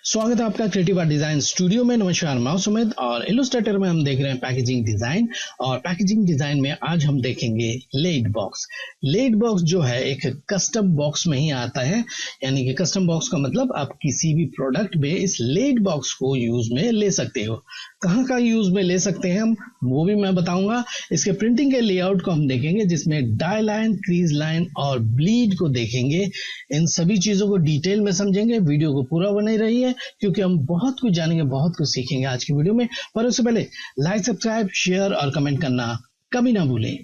स्वागत है आपका क्रिएटिव आर्ट डिजाइन स्टूडियो में। नमस्कार, मैं सुमित और इलस्ट्रेटर में हम देख रहे हैं पैकेजिंग डिजाइन। और पैकेजिंग डिजाइन में आज हम देखेंगे लेड बॉक्स। लेड बॉक्स जो है एक कस्टम बॉक्स में ही आता है, यानी कि कस्टम बॉक्स का मतलब आप किसी भी प्रोडक्ट में इस लेड बॉक्स को यूज में ले सकते हो। कहाँ का यूज में ले सकते हैं हम, वो भी मैं बताऊंगा। इसके प्रिंटिंग के लेआउट को हम देखेंगे, जिसमें डाई लाइन, क्रीज लाइन और ब्लीड को देखेंगे। इन सभी चीजों को डिटेल में समझेंगे। वीडियो को पूरा बने रहिए, क्योंकि हम बहुत कुछ जानेंगे, बहुत कुछ सीखेंगे आज की वीडियो में। पर उससे पहले लाइक, सब्सक्राइब, शेयर और कमेंट करना कभी ना भूलें।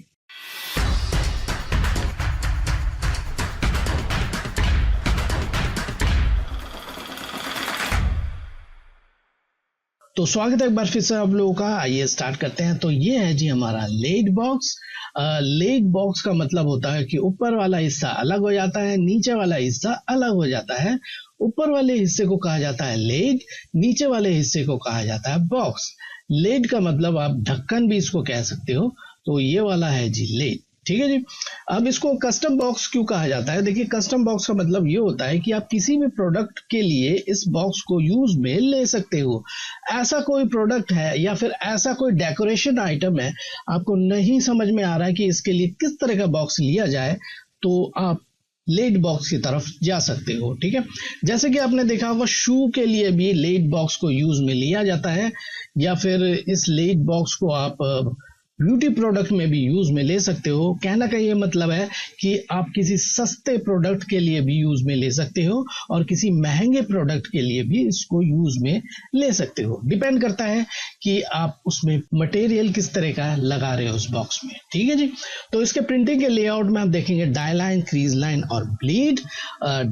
तो स्वागत है एक बार फिर से आप लोगों का। आइए स्टार्ट करते हैं। तो ये है जी हमारा लेड बॉक्स। लेड बॉक्स का मतलब होता है कि ऊपर वाला हिस्सा अलग हो जाता है, नीचे वाला हिस्सा अलग हो जाता है। ऊपर वाले हिस्से को कहा जाता है लेड, नीचे वाले हिस्से को कहा जाता है बॉक्स। लेड का मतलब आप ढक्कन भी इसको कह सकते हो। तो ये वाला है जी लेड, ठीक है जी। अब इसको कस्टम बॉक्स क्यों कहा जाता है? देखिए, कस्टम बॉक्स का मतलब ये होता है कि आप किसी भी प्रोडक्ट के लिए इस बॉक्स को यूज में ले सकते हो। ऐसा कोई प्रोडक्ट है या फिर ऐसा कोई डेकोरेशन आइटम है, आपको नहीं समझ में आ रहा है कि इसके लिए किस तरह का बॉक्स लिया जाए, तो आप लेड बॉक्स की तरफ जा सकते हो, ठीक है। जैसे कि आपने देखा होगा, शू के लिए भी लेड बॉक्स को यूज में लिया जाता है, या फिर इस लेड बॉक्स को आप ब्यूटी प्रोडक्ट में भी यूज में ले सकते हो। कहना का ये मतलब है कि आप किसी सस्ते प्रोडक्ट के लिए भी यूज में ले सकते हो और किसी महंगे प्रोडक्ट के लिए भी इसको यूज में ले सकते हो। डिपेंड करता है कि आप उसमें मटेरियल किस तरह का लगा रहे हो उस बॉक्स में, ठीक है जी। तो इसके प्रिंटिंग के लेआउट में आप देखेंगे डाई लाइन, क्रीज लाइन और ब्लीड।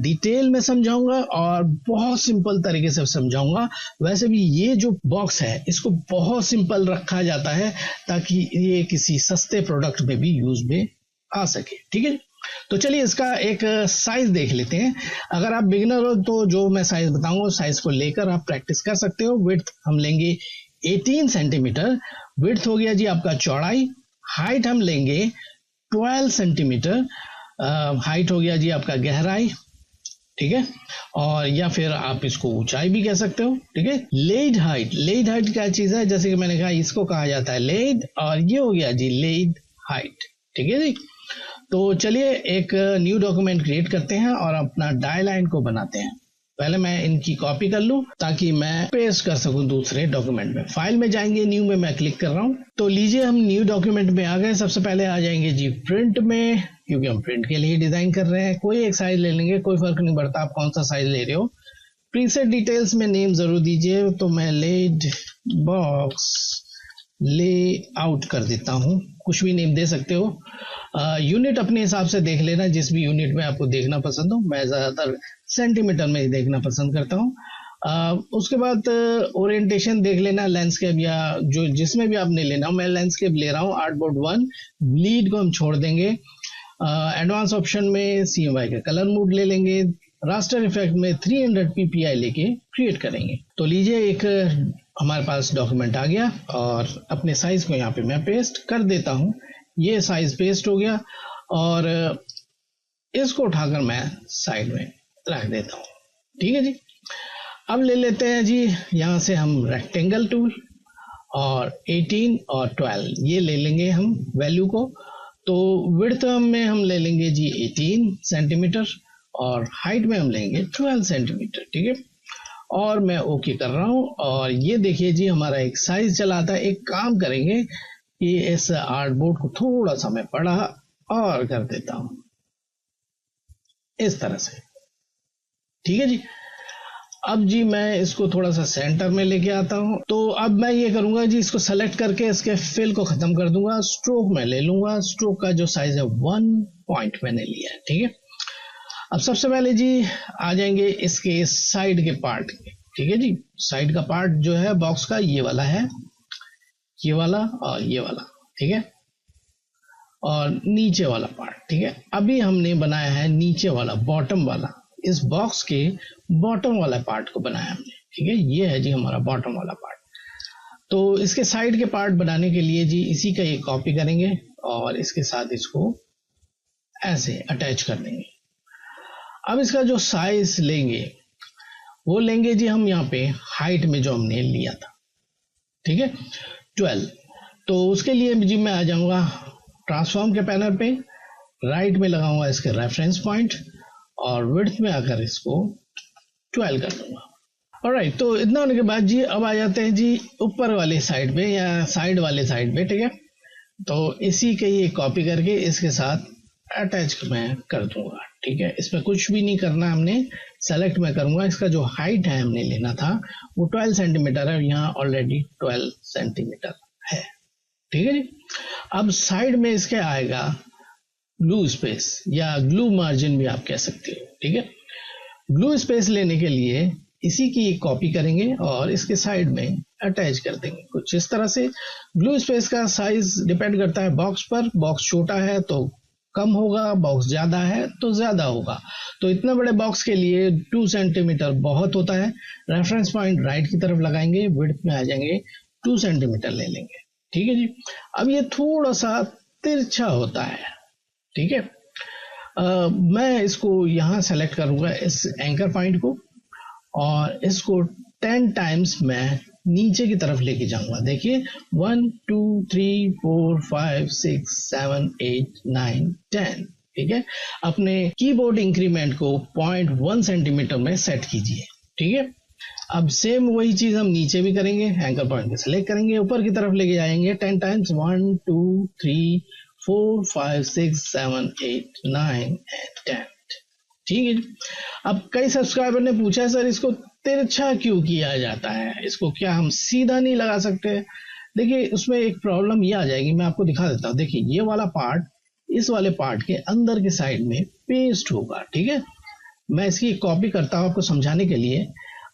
डिटेल में समझाऊंगा और बहुत सिंपल तरीके से समझाऊंगा। वैसे भी ये जो बॉक्स है इसको बहुत सिंपल रखा जाता है ताकि ये किसी सस्ते प्रोडक्ट में भी यूज में आ सके, ठीक है। तो चलिए इसका एक साइज देख लेते हैं। अगर आप बिगिनर हो तो जो मैं साइज बताऊंगा उस साइज को लेकर आप प्रैक्टिस कर सकते हो। विड्थ हम लेंगे 18 सेंटीमीटर। विड्थ हो गया जी आपका चौड़ाई। हाइट हम लेंगे 12 सेंटीमीटर। हाइट हो गया जी आपका गहराई, ठीक है। और या फिर आप इसको ऊंचाई भी कह सकते हो, ठीक है। लेड हाइट, लेड हाइट क्या चीज है? जैसे कि मैंने कहा, इसको कहा जाता है लेड, और ये हो गया जी लेड हाइट, ठीक है जी। तो चलिए एक न्यू डॉक्यूमेंट क्रिएट करते हैं और अपना डाई लाइन को बनाते हैं। पहले मैं इनकी कॉपी कर लूं ताकि मैं पेस्ट कर सकूं दूसरे डॉक्यूमेंट में। फाइल में जाएंगे, न्यू में मैं क्लिक कर रहा हूं। तो लीजिए हम न्यू डॉक्यूमेंट में आ गए। सबसे पहले आ जाएंगे जी प्रिंट में, क्योंकि हम प्रिंट के लिए डिजाइन कर रहे हैं। कोई एक साइज ले लेंगे, कोई फर्क नहीं पड़ता आप कौन सा साइज ले रहे हो। प्रीसेट डिटेल्स में नेम जरूर दीजिए। तो मैं लेड बॉक्स लेआउट कर देता हूं। कुछ भी नेम दे सकते हो। यूनिट अपने हिसाब से देख लेना, जिस भी यूनिट में आपको देखना पसंद हो। मैं ज्यादातर सेंटीमीटर में ही देखना पसंद करता हूँ। उसके बाद ओरिएंटेशन देख लेना, लैंडस्केप या जो जिसमें भी आपने लेना हो। मैं लैंडस्केप ले रहा हूँ, आर्टबोर्ड 1। ब्लीड को हम छोड़ देंगे। एडवांस ऑप्शन में CMYK का कलर मोड ले लेंगे। रास्टर इफेक्ट में 300 ppi लेके क्रिएट करेंगे। तो लीजिए एक हमारे पास डॉक्यूमेंट आ गया और अपने साइज को यहाँ पे मैं पेस्ट कर देता हूँ। ये साइज पेस्ट हो गया और इसको उठाकर मैं साइड में रख देता हूँ, ठीक है जी। अब ले लेते हैं जी यहाँ से हम रेक्टेंगल टूल, और 18 और 12 ये ले लेंगे हम वैल्यू को। तो विड्थ में हम ले लेंगे जी 18 सेंटीमीटर और हाइट में हम लेंगे 12 सेंटीमीटर, ठीक है। और मैं ओके कर रहा हूं। और ये देखिए जी हमारा एक साइज चला था। एक काम करेंगे कि इस आर्टबोर्ड को थोड़ा सा मैं बड़ा और कर देता हूं, इस तरह से, ठीक है जी। अब जी मैं इसको थोड़ा सा सेंटर में लेके आता हूं। तो अब मैं ये करूंगा जी, इसको सेलेक्ट करके इसके फिल को खत्म कर दूंगा। स्ट्रोक में ले लूंगा। स्ट्रोक का जो साइज है 1 पॉइंट मैंने लिया है, ठीक है। अब सबसे पहले जी आ जाएंगे इसके साइड के पार्ट, ठीक है जी। साइड का पार्ट जो है बॉक्स का ये वाला है, ये वाला और ये वाला, ठीक है। और नीचे वाला पार्ट, ठीक है। अभी हमने बनाया है नीचे वाला, बॉटम वाला। इस बॉक्स के बॉटम वाला पार्ट को बनाया हमने, ठीक है। ये है जी हमारा बॉटम वाला पार्ट। तो इसके साइड के पार्ट बनाने के लिए जी इसी का एक कॉपी करेंगे और इसके साथ इसको ऐसे अटैच कर देंगे। अब इसका जो साइज लेंगे वो लेंगे जी हम यहाँ पे हाइट में जो हमने लिया था, ठीक है 12। तो उसके लिए जी मैं आ जाऊंगा ट्रांसफॉर्म के पैनल पे, राइट में लगाऊंगा इसके रेफरेंस पॉइंट और विड्थ में आकर इसको 12 कर दूंगा। ऑलराइट, तो इतना होने के बाद जी अब आ जाते हैं जी ऊपर वाले साइड पे या साइड वाले साइड पे, ठीक है। तो इसी के ये कॉपी करके इसके साथ अटैच मैं कर दूंगा, ठीक है। इसमें कुछ भी नहीं करना, हमने सेलेक्ट में करूंगा। इसका जो हाइट है हमने लेना था वो 12 सेंटीमीटर है, यहाँ ऑलरेडी 12 सेंटीमीटर है, ठीक है जी। अब साइड में इसके आएगा ग्लू स्पेस या ग्लू मार्जिन भी आप कह सकते हो, ठीक है। ग्लू स्पेस लेने के लिए इसी की कॉपी करेंगे और इसके साइड में अटैच कर देंगे कुछ इस तरह से। ग्लू स्पेस का साइज डिपेंड करता है बॉक्स पर, बॉक्स छोटा है तो कम होगा, बॉक्स ज्यादा है तो ज्यादा होगा। तो इतने बड़े बॉक्स के लिए 2 सेंटीमीटर बहुत होता है। रेफरेंस पॉइंट राइट की तरफ लगाएंगे, विड्थ में आ जाएंगे 2 सेंटीमीटर ले लेंगे, ठीक है जी। अब ये थोड़ा सा तिरछा होता है, ठीक है। मैं इसको यहाँ सेलेक्ट करूंगा इस एंकर पॉइंट को और इसको 10 टाइम्स मैं नीचे की तरफ लेके जाऊंगा। देखिए 1 2 3 4 5 6 7 8 9 10, ठीक है। अपने कीबोर्ड इंक्रीमेंट को 0.1 सेंटीमीटर में सेट कीजिए, ठीक है। अब सेम वही चीज हम नीचे भी करेंगे, एंकर पॉइंट को सेलेक्ट करेंगे, ऊपर की तरफ लेके जाएंगे 10 टाइम्स 1 2 3 4 5 6 7 8 9 and 10, ठीक है। अब कई सब्सक्राइबर ने पूछा है सर इसको तिरछा क्यों किया जाता है, इसको क्या हम सीधा नहीं लगा सकते? देखिए उसमें एक प्रॉब्लम ये आ जाएगी, मैं आपको दिखा देता हूँ। देखिए ये वाला पार्ट इस वाले पार्ट के अंदर के साइड में पेस्ट होगा, ठीक है। मैं इसकी कॉपी करता हूँ आपको समझाने के लिए।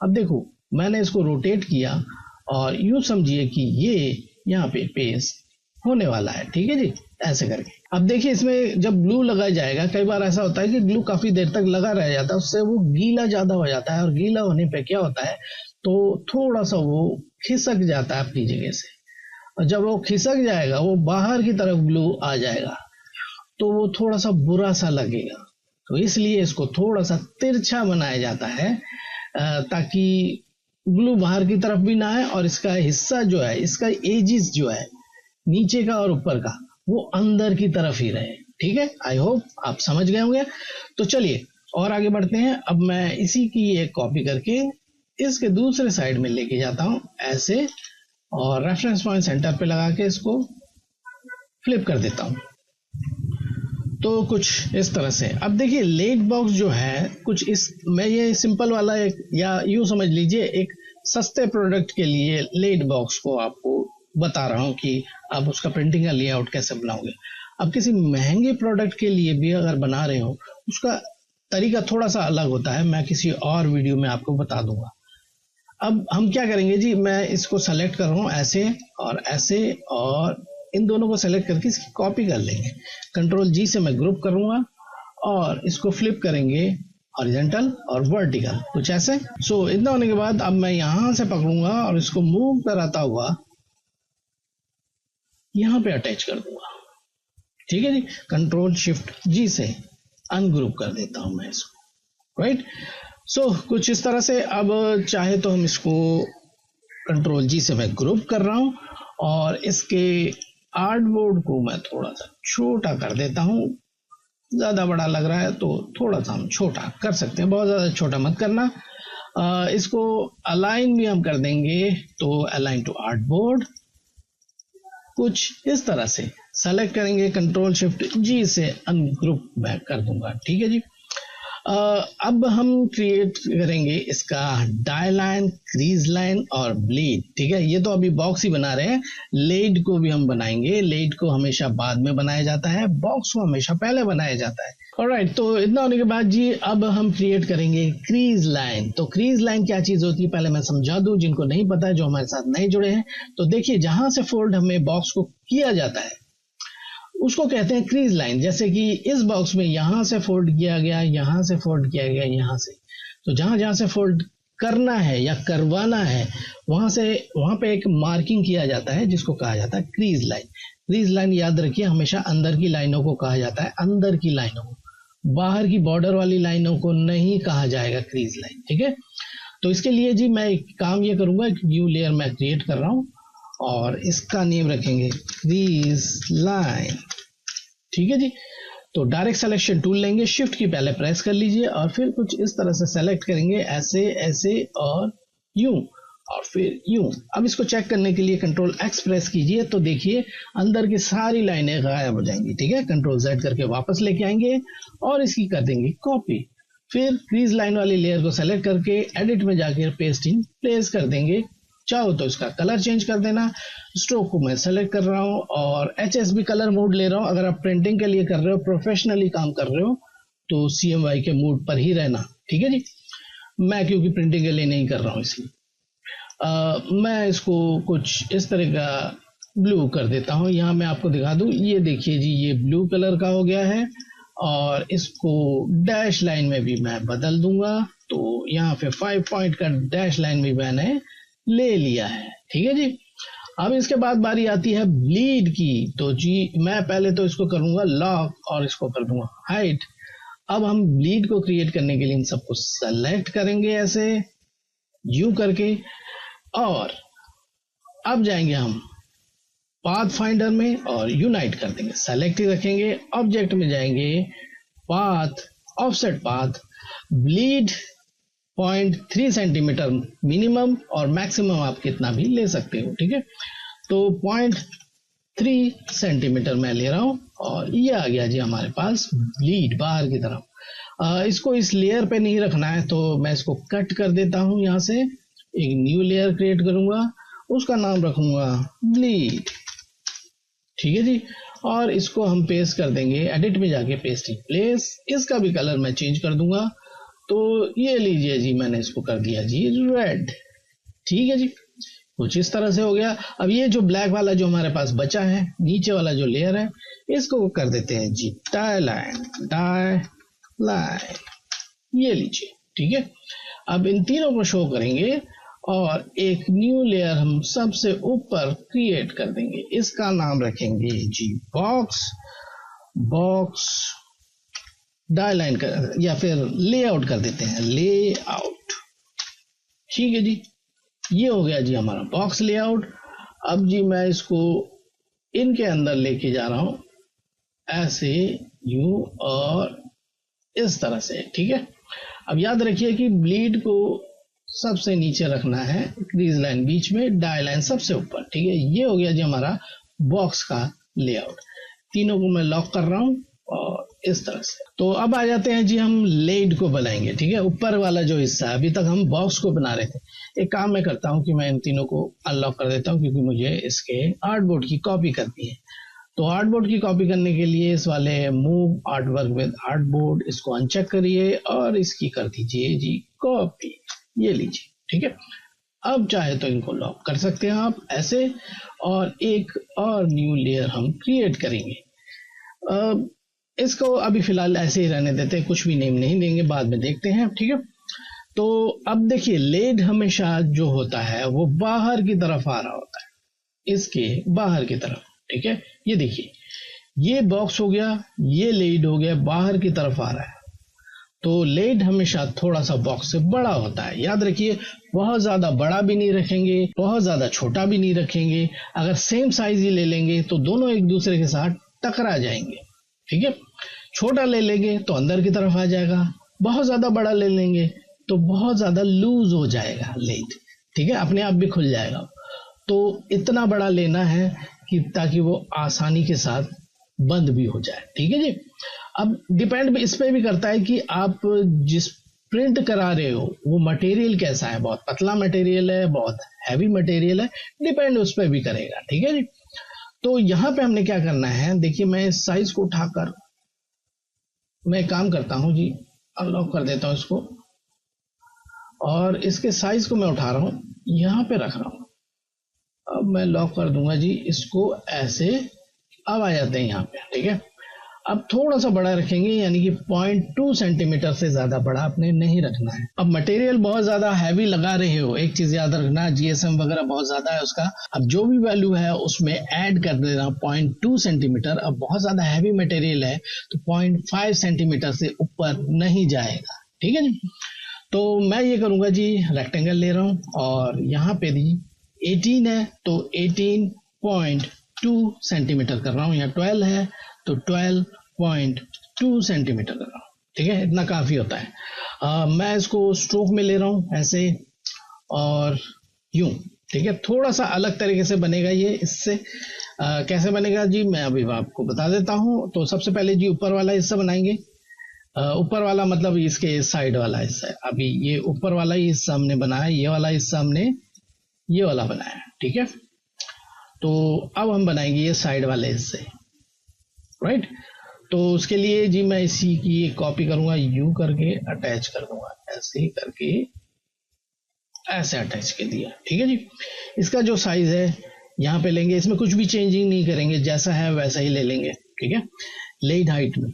अब देखो मैंने इसको रोटेट किया और यूं समझिए कि ये यहाँ पे पेस्ट होने वाला है, ठीक है जी, ऐसे करके। अब देखिए इसमें जब ग्लू लगाया जाएगा, कई बार ऐसा होता है कि ग्लू काफी देर तक लगा रह जाता है, उससे वो गीला ज्यादा हो जाता है और गीला होने पे क्या होता है तो थोड़ा सा वो खिसक जाता है अपनी जगह से, और जब वो खिसक जाएगा वो बाहर की तरफ ग्लू आ जाएगा तो वो थोड़ा सा बुरा सा लगेगा। तो इसलिए इसको थोड़ा सा तिरछा बनाया जाता है ताकि ग्लू बाहर की तरफ भी ना आए और इसका हिस्सा जो है, इसका एजिस जो है नीचे का और ऊपर का, वो अंदर की तरफ ही रहे, ठीक है। आई होप आप समझ गए होंगे। तो चलिए और आगे बढ़ते हैं। अब मैं इसी की एक कॉपी करके इसके दूसरे साइड में लेके जाता हूं ऐसे, और रेफरेंस पॉइंट सेंटर पे लगा के इसको फ्लिप कर देता हूं। तो कुछ इस तरह से। अब देखिए लेट बॉक्स जो है कुछ इस, मैं ये सिंपल वाला एक, या यूं समझ लीजिए एक सस्ते प्रोडक्ट के लिए लेट बॉक्स को आपको बता रहा हूं कि आप उसका प्रिंटिंग का लेआउट कैसे बनाओगे। अब किसी महंगे प्रोडक्ट के लिए भी अगर बना रहे हो उसका तरीका थोड़ा सा अलग होता है, मैं किसी और वीडियो में आपको बता दूंगा। अब हम क्या करेंगे जी, मैं इसको सेलेक्ट कर रहा हूं ऐसे और ऐसे, और इन दोनों को सेलेक्ट करके इसकी कॉपी कर लेंगे। कंट्रोल जी से मैं ग्रुप करूंगा और इसको फ्लिप करेंगे हॉरिजॉन्टल और वर्टिकल, कुछ ऐसे। सो इतना होने के बाद अब मैं यहां से पकड़ूंगा और इसको मूव कराता हुआ यहां पे अटैच कर दूंगा, ठीक है जी। कंट्रोल शिफ्ट जी से अनग्रुप कर देता हूं मैं इसको, राइट। सो कुछ इस तरह से। अब चाहे तो हम इसको कंट्रोल जी से मैं ग्रुप कर रहा हूं और इसके आर्टबोर्ड को मैं थोड़ा सा छोटा कर देता हूं। ज्यादा बड़ा लग रहा है तो थोड़ा सा हम छोटा कर सकते हैं, बहुत ज्यादा छोटा मत करना। इसको अलाइन भी हम कर देंगे, तो अलाइन टू आर्टबोर्ड, कुछ इस तरह से सेलेक्ट करेंगे, कंट्रोल शिफ्ट जी से अनग्रुप मैं कर दूंगा, ठीक है जी। अब हम क्रिएट करेंगे इसका डाई लाइन, क्रीज लाइन और ब्लीड, ठीक है। ये तो अभी बॉक्स ही बना रहे हैं, लेड को भी हम बनाएंगे। लेड को हमेशा बाद में बनाया जाता है, बॉक्स को हमेशा पहले बनाया जाता है। ऑलराइट, तो इतना होने के बाद जी अब हम क्रिएट करेंगे क्रीज लाइन। तो क्रीज लाइन क्या चीज होती है पहले मैं समझा दूं जिनको नहीं पता है, जो हमारे साथ नहीं जुड़े हैं। तो देखिए जहां से फोल्ड हमें बॉक्स को किया जाता है उसको कहते हैं क्रीज लाइन। जैसे कि इस बॉक्स में यहां से फोल्ड किया गया, यहां से फोल्ड किया गया, यहां से, तो जहां जहां से फोल्ड करना है या करवाना है वहां पे एक मार्किंग किया जाता है जिसको कहा जाता है क्रीज लाइन। क्रीज लाइन याद रखिए हमेशा अंदर की लाइनों को कहा जाता है, अंदर की लाइनों को, बाहर की बॉर्डर वाली लाइनों को नहीं कहा जाएगा क्रीज लाइन, ठीक है। तो इसके लिए जी मैं एक काम ये करूंगा, एक न्यू लेयर मैं क्रिएट कर रहा हूं और इसका नेम रखेंगे क्रीज लाइन। ठीक है जी। तो डायरेक्ट सिलेक्शन टूल लेंगे, शिफ्ट की पहले प्रेस कर लीजिए और फिर कुछ इस तरह से सेलेक्ट करेंगे, ऐसे ऐसे और यूं और फिर यूं। अब इसको चेक करने के लिए कंट्रोल एक्स प्रेस कीजिए तो देखिए अंदर की सारी लाइनें गायब हो जाएंगी। ठीक है, कंट्रोल जेड करके वापस लेके आएंगे और इसकी कर देंगे कॉपी। फिर क्रीज लाइन वाली लेयर को सेलेक्ट करके एडिट में जाकर पेस्टिंग प्लेस कर देंगे। चाहो तो इसका कलर चेंज कर देना। स्ट्रोक को मैं सेलेक्ट कर रहा हूं और HSB कलर मोड ले रहा हूं। अगर आप प्रिंटिंग के लिए कर रहे हो, प्रोफेशनली काम कर रहे हो, तो CMY के मोड पर ही रहना। ठीक है जी। मैं क्योंकि प्रिंटिंग के लिए नहीं कर रहा हूं इसलिए मैं इसको कुछ इस तरह का ब्लू कर देता हूं। यहाँ मैं आपको दिखा दूं, ये देखिए जी, ये ब्लू कलर का हो गया है और इसको डैश लाइन में भी मैं बदल दूंगा। तो यहाँ पे 5 पॉइंट का डैश लाइन भी मैंने ले लिया है। ठीक है जी। अब इसके बाद बारी आती है ब्लीड की। तो जी मैं पहले तो इसको करूंगा लॉक और इसको कर दूंगा हाइट। अब हम ब्लीड को क्रिएट करने के लिए इन सबको सेलेक्ट करेंगे ऐसे यू करके और अब जाएंगे हम पाथ फाइंडर में और यूनाइट कर देंगे, सेलेक्ट ही रखेंगे। ऑब्जेक्ट में जाएंगे, path, offset path, bleed 0.3 centimetre minimum और मैक्सिमम आप कितना भी ले सकते हो। ठीक है, तो 0.3 सेंटीमीटर मैं ले रहा हूं और ये आ गया जी हमारे पास ब्लीड बाहर की तरफ। इसको इस लेयर पे नहीं रखना है तो मैं इसको कट कर देता हूं। यहाँ से एक न्यू लेयर क्रिएट करूंगा, उसका नाम रखूंगा ब्लीड। ठीक है जी। और इसको हम पेस्ट कर देंगे, एडिट में जाके पेस्टिंग प्लेस। इसका भी कलर मैं चेंज कर दूंगा। तो ये लीजिए जी, मैंने इसको कर दिया जी रेड। ठीक है जी, कुछ इस तरह से हो गया। अब ये जो ब्लैक वाला जो हमारे पास बचा है, नीचे वाला जो लेयर है, इसको कर देते हैं जी डाई लाइन। ये लीजिए। ठीक है, अब इन तीनों को शो करेंगे और एक न्यू लेयर हम सबसे ऊपर क्रिएट कर देंगे। इसका नाम रखेंगे जी बॉक्स डाई लाइन कर, या फिर लेआउट कर देते हैं, लेआउट। ठीक है जी, ये हो गया जी हमारा बॉक्स लेआउट। अब जी मैं इसको इनके अंदर लेके जा रहा हूं ऐसे यूं और इस तरह से। ठीक है, अब याद रखिए कि ब्लीड को सबसे नीचे रखना है, क्रीज लाइन बीच में, डाई लाइन सबसे ऊपर। ठीक है, ये हो गया जी हमारा बॉक्स का लेआउट। तीनों को मैं लॉक कर रहा हूं और इस तरह से। तो अब आ जाते हैं जी हम लेड को बनाएंगे। ठीक है, ऊपर वाला जो हिस्सा है, अभी तक हम बॉक्स को बना रहे थे। एक काम मैं करता हूं कि मैं इन तीनों को अनलॉक कर देता हूं क्योंकि मुझे इसके आर्टबोर्ड की कॉपी करनी है। तो आर्टबोर्ड की कॉपी करने के लिए इस वाले मूव आर्टवर्क विद आर्टबोर्ड, इसको अनचेक करिए और इसकी कर दीजिए जी कॉपी। ये लीजिए। ठीक है, अब चाहे तो इनको लॉक कर सकते हैं आप ऐसे, और एक और न्यू लेयर हम क्रिएट करेंगे। इसको अभी फिलहाल ऐसे ही रहने देते हैं, कुछ भी नेम नहीं देंगे, बाद में देखते हैं। ठीक है, तो अब देखिए लेड हमेशा जो होता है वो बाहर की तरफ आ रहा होता है, इसके बाहर की तरफ। ठीक है, ये देखिए, ये बॉक्स हो गया, ये लेड हो गया, बाहर की तरफ आ रहा है। तो लेड हमेशा थोड़ा सा बॉक्स से बड़ा होता है। याद रखिए, बहुत ज्यादा बड़ा भी नहीं रखेंगे, बहुत ज्यादा छोटा भी नहीं रखेंगे। अगर सेम साइज ही ले लेंगे तो दोनों एक दूसरे के साथ टकरा जाएंगे। ठीक है, छोटा ले लेंगे तो अंदर की तरफ आ जाएगा, बहुत ज्यादा बड़ा ले लेंगे तो बहुत ज्यादा लूज हो जाएगा लेड। ठीक है, अपने आप भी खुल जाएगा। तो इतना बड़ा लेना है कि ताकि वो आसानी के साथ बंद भी हो जाए। ठीक है जी। अब डिपेंड इस पे भी करता है कि आप जिस प्रिंट करा रहे हो वो मटेरियल कैसा है, बहुत पतला मटेरियल है, बहुत हैवी मटेरियल है, डिपेंड उस पर भी करेगा। ठीक है जी। तो यहाँ पे हमने क्या करना है, देखिए मैं इस साइज को उठाकर मैं काम करता हूं जी, अनलॉक कर देता हूं इसको और इसके साइज को मैं उठा रहा हूं, यहाँ पे रख रहा हूं। अब मैं लॉक कर दूंगा जी इसको ऐसे। अब आ जाते हैं यहाँ पे। ठीक है, अब थोड़ा सा बड़ा रखेंगे, यानी कि 0.2 सेंटीमीटर से ज्यादा बड़ा आपने नहीं रखना है। अब मटेरियल बहुत ज्यादा हैवी लगा रहे हो, एक चीज याद रखना, जीएसएम वगैरह बहुत ज्यादा है उसका। अब जो भी वैल्यू है उसमें ऐड कर देना 0.2 सेंटीमीटर। अब बहुत ज्यादा हैवी मटेरियल है तो 0.5 सेंटीमीटर से ऊपर नहीं जाएगा। ठीक है जी। तो मैं ये करूंगा जी, रेक्टेंगल ले रहा हूं और यहाँ पे जी 18 है तो 18.2 सेंटीमीटर कर रहा हूँ, या 12 है तो 12.2 सेंटीमीटर कर रहा हूँ। ठीक है, इतना काफी होता है। मैं इसको स्ट्रोक में ले रहा हूँ ऐसे और यूं। ठीक है, थोड़ा सा अलग तरीके से बनेगा ये इससे। कैसे बनेगा जी, मैं अभी आपको बता देता हूँ। तो सबसे पहले जी ऊपर वाला हिस्सा बनाएंगे। ऊपर वाला मतलब इसके साइड वाला हिस्सा है। अभी ये ऊपर वाला ही हिस्सा हमने बनाया, ये वाला हिस्सा हमने ये वाला बनाया। ठीक है, तो अब हम बनाएंगे ये साइड वाले हिस्से, राइट। तो उसके लिए जी मैं इसी की कॉपी करूंगा, यू करके अटैच कर दूंगा, ऐसे ही करके ऐसे अटैच कर दिया। ठीक है जी, इसका जो साइज है यहाँ पे लेंगे, इसमें कुछ भी चेंजिंग नहीं करेंगे, जैसा है वैसा ही ले लेंगे। ठीक है, लेड हाइट में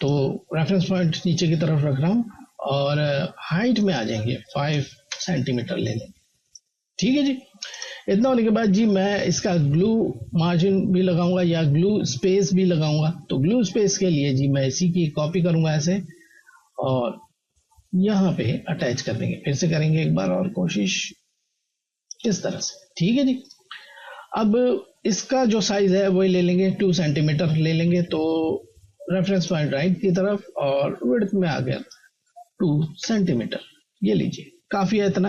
तो रेफरेंस पॉइंट नीचे की तरफ रख रहा हूँ और हाइट में आ जाएंगे 5 सेंटीमीटर ले लेंगे। ठीक है जी, इतना होने के बाद जी मैं इसका ग्लू मार्जिन भी लगाऊंगा या ग्लू स्पेस भी लगाऊंगा। तो ग्लू स्पेस के लिए जी मैं इसी की कॉपी करूंगा ऐसे और यहाँ पे अटैच कर देंगे। फिर से करेंगे एक बार और कोशिश, इस तरह से। ठीक है जी, अब इसका जो साइज है वही ले लेंगे, 2 सेंटीमीटर ले लेंगे। तो रेफरेंस पॉइंट राइट की तरफ और विड्थ में आ गया 2 सेंटीमीटर, ये लीजिए, काफी है इतना,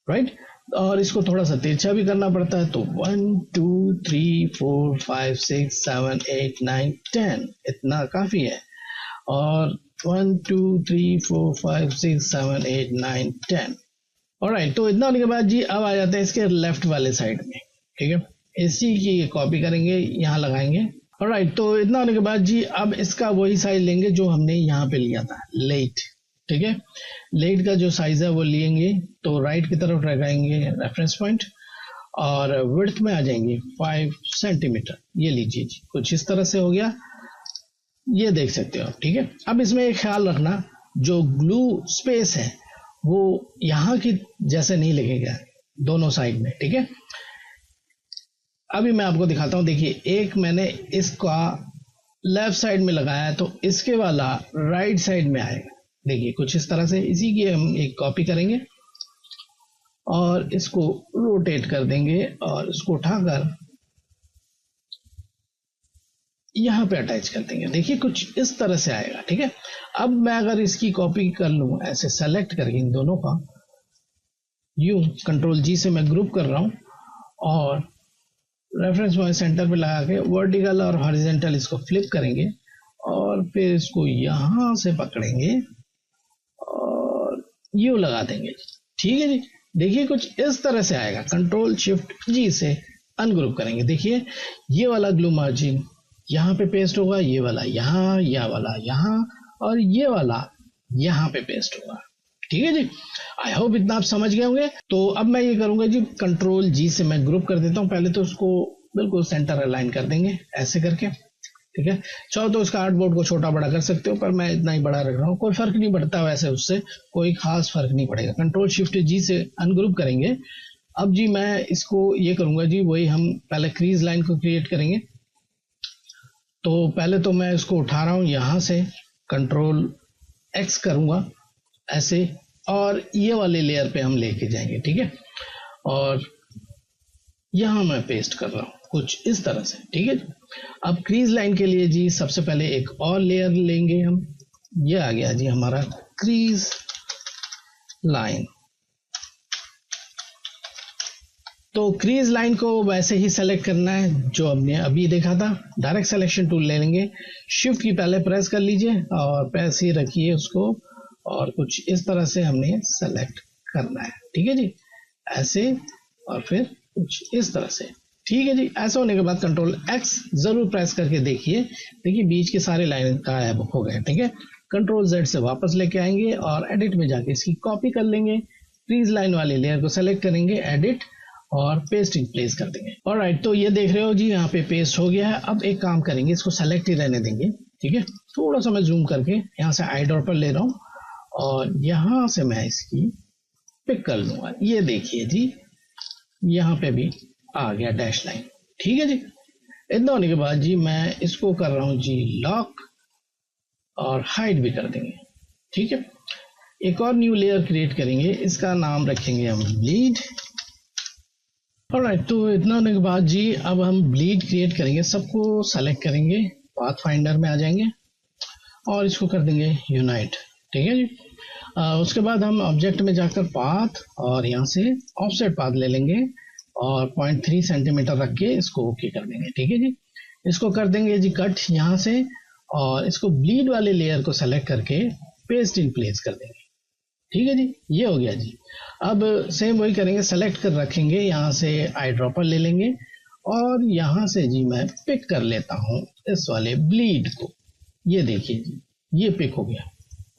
राइट। और इसको थोड़ा सा तिरछा भी करना पड़ता है। तो 1 2 3 4 5 6 7 8 9 10, इतना काफी है। और 1 2 3 4 5 6 7 8 9 10। ऑलराइट, तो इतना होने के बाद जी अब आ जाते हैं इसके लेफ्ट वाले साइड में। ठीक है, इसी की कॉपी करेंगे, यहाँ लगाएंगे। ऑलराइट, तो इतना होने के बाद जी अब इसका वही साइज लेंगे जो हमने यहाँ पे लिया था, लेट। ठीक है, लेट का जो साइज है वो लेंगे, तो राइट की तरफ लगाएंगे रेफरेंस पॉइंट और विड्थ में आ जाएंगे 5 सेंटीमीटर। ये लीजिए जी, कुछ इस तरह से हो गया, ये देख सकते हो आप। ठीक है, अब इसमें एक ख्याल रखना, जो ग्लू स्पेस है वो यहाँ की जैसे नहीं लगेगा दोनों साइड में। ठीक है, अभी मैं आपको दिखाता हूँ। देखिए, एक मैंने इसका लेफ्ट साइड में लगाया है तो इसके वाला राइट साइड में आएगा। देखिए, कुछ इस तरह से। इसी की हम एक कॉपी करेंगे और इसको रोटेट कर देंगे और इसको उठाकर यहाँ पे अटैच कर देंगे। देखिए, कुछ इस तरह से आएगा। ठीक है, अब मैं अगर इसकी कॉपी कर लूं ऐसे सेलेक्ट करके इन दोनों का, यूं कंट्रोल जी से मैं ग्रुप कर रहा हूं और रेफरेंस पॉइंट सेंटर पे लगा के वर्टिकल और हॉरिजॉन्टल इसको फ्लिप करेंगे और फिर इसको यहां से पकड़ेंगे और यूं लगा देंगे। ठीक है जी, देखिए कुछ इस तरह से आएगा। कंट्रोल शिफ्ट जी से अनग्रुप करेंगे। देखिए, ये वाला ग्लू मार्जिन यहाँ पे पेस्ट होगा, ये वाला यहाँ, यह वाला यहाँ और ये वाला यहाँ पे पेस्ट होगा। ठीक है जी, आई होप इतना आप समझ गए होंगे। तो अब मैं ये करूंगा जी, कंट्रोल जी से मैं ग्रुप कर देता हूँ। पहले तो उसको बिल्कुल सेंटर अलाइन कर देंगे ऐसे करके। ठीक है, चाहो तो इसका आर्टबोर्ड को छोटा बड़ा कर सकते हो, पर मैं इतना ही बड़ा रख रहा हूँ, कोई फर्क नहीं पड़ता वैसे, उससे कोई खास फर्क नहीं पड़ेगा। कंट्रोल शिफ्ट जी से अनग्रुप करेंगे। अब जी मैं इसको ये करूंगा जी, वही हम पहले क्रीज लाइन को क्रिएट करेंगे। तो पहले तो मैं इसको उठा रहा हूं यहां से, कंट्रोल एक्स करूंगा ऐसे और ये वाले लेयर पे हम लेके जाएंगे। ठीक है, और यहां मैं पेस्ट कर रहा हूं कुछ इस तरह से। ठीक है, अब क्रीज लाइन के लिए जी सबसे पहले एक और लेयर लेंगे हम। ये आ गया जी हमारा क्रीज लाइन। तो क्रीज लाइन को वैसे ही सेलेक्ट करना है जो हमने अभी देखा था। डायरेक्ट सिलेक्शन टूल ले लेंगे, शिफ्ट की पहले प्रेस कर लीजिए और प्रेस ही रखिए उसको और कुछ इस तरह से हमने सेलेक्ट करना है। ठीक है जी, ऐसे और फिर कुछ इस तरह से। ठीक है जी, ऐसा होने के बाद कंट्रोल एक्स जरूर प्रेस करके देखिए। देखिए, बीच के सारे लाइन गायब हो गए। ठीक है, कंट्रोल जेड से वापस लेके आएंगे और एडिट में जाके इसकी कॉपी कर लेंगे। क्रीज लाइन वाले लेयर को सेलेक्ट करेंगे, एडिट और पेस्टिंग प्लेस कर देंगे। ऑलराइट, तो ये देख रहे हो जी, यहाँ पे पेस्ट हो गया है। अब एक काम करेंगे, इसको सेलेक्ट ही रहने देंगे। ठीक है, थोड़ा सा मैं जूम करके यहाँ से आई ड्रॉपर ले रहा हूँ और यहाँ से मैं इसकी पिक कर लूंगा। ये देखिए जी, यहाँ पे भी आ गया डैश लाइन। ठीक है जी, इतना होने के बाद जी मैं इसको कर रहा हूँ जी लॉक और हाइड भी कर देंगे। ठीक है, एक और न्यू लेयर क्रिएट करेंगे, इसका नाम रखेंगे हम ब्लीड। ऑलराइट, तो इतना होने के बाद जी अब हम ब्लीड क्रिएट करेंगे। सबको सेलेक्ट करेंगे, पाथ फाइंडर में आ जाएंगे और इसको कर देंगे यूनाइट। ठीक है जी। उसके बाद हम ऑब्जेक्ट में जाकर पाथ और यहाँ से ऑफसेट पाथ ले लेंगे और 0.3 सेंटीमीटर रख के इसको ओके कर देंगे। ठीक है जी। इसको कर देंगे जी कट यहाँ से और इसको ब्लीड वाले लेयर को सेलेक्ट करके पेस्ट इन प्लेस कर देंगे। ठीक है जी, ये हो गया जी। अब सेम वही करेंगे, सेलेक्ट कर रखेंगे, यहाँ से आई ड्रॉपर ले लेंगे और यहाँ से जी मैं पिक कर लेता हूँ इस वाले ब्लीड को। ये देखिए जी, ये पिक हो गया।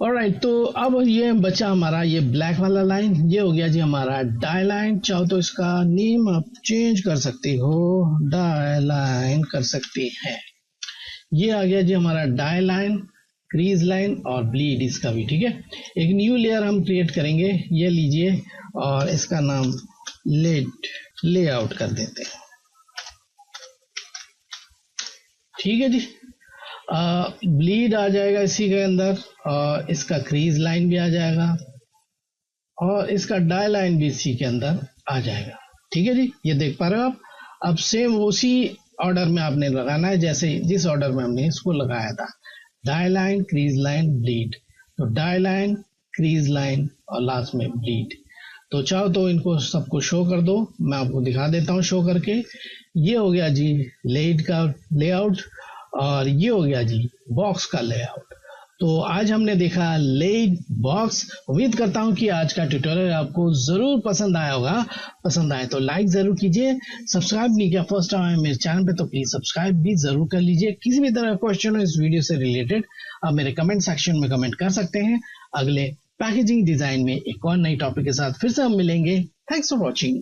ऑलराइट, तो अब ये बचा हमारा ये ब्लैक वाला लाइन, ये हो गया जी हमारा डाई लाइन। चाहो तो इसका नेम आप चेंज कर सकती हो, डाई लाइन कर सकती है। ये आ गया जी हमारा डाई लाइन, क्रीज लाइन और ब्लीड इसका भी। ठीक है, एक न्यू लेयर हम क्रिएट करेंगे, ये लीजिए और इसका नाम लेआउट कर देते हैं। ठीक है जी। ब्लीड आ जाएगा इसी के अंदर और इसका क्रीज लाइन भी आ जाएगा और इसका डाई लाइन भी इसी के अंदर आ जाएगा। ठीक है जी, ये देख पा रहे हो आप। अब सेम उसी ऑर्डर में आपने लगाना है जैसे जिस ऑर्डर में हमने इसको लगाया था, die line, crease line, bleed. तो डाई लाइन, क्रीज लाइन और लास्ट में ब्लीड। तो चाहो तो इनको सबको शो कर दो, मैं आपको दिखा देता हूँ शो करके। ये हो गया जी लेड का लेआउट और ये हो गया जी बॉक्स का लेआउट। तो आज हमने देखा लेड बॉक्स। उम्मीद करता हूं कि आज का ट्यूटोरियल आपको जरूर पसंद आया होगा। पसंद आए तो लाइक जरूर कीजिए, सब्सक्राइब नहीं किया फर्स्ट टाइम मेरे चैनल पे तो प्लीज सब्सक्राइब भी जरूर कर लीजिए। किसी भी तरह का क्वेश्चन हो इस वीडियो से रिलेटेड आप मेरे कमेंट सेक्शन में कमेंट कर सकते हैं। अगले पैकेजिंग डिजाइन में एक और नई टॉपिक के साथ फिर से हम मिलेंगे। Thanks for watching.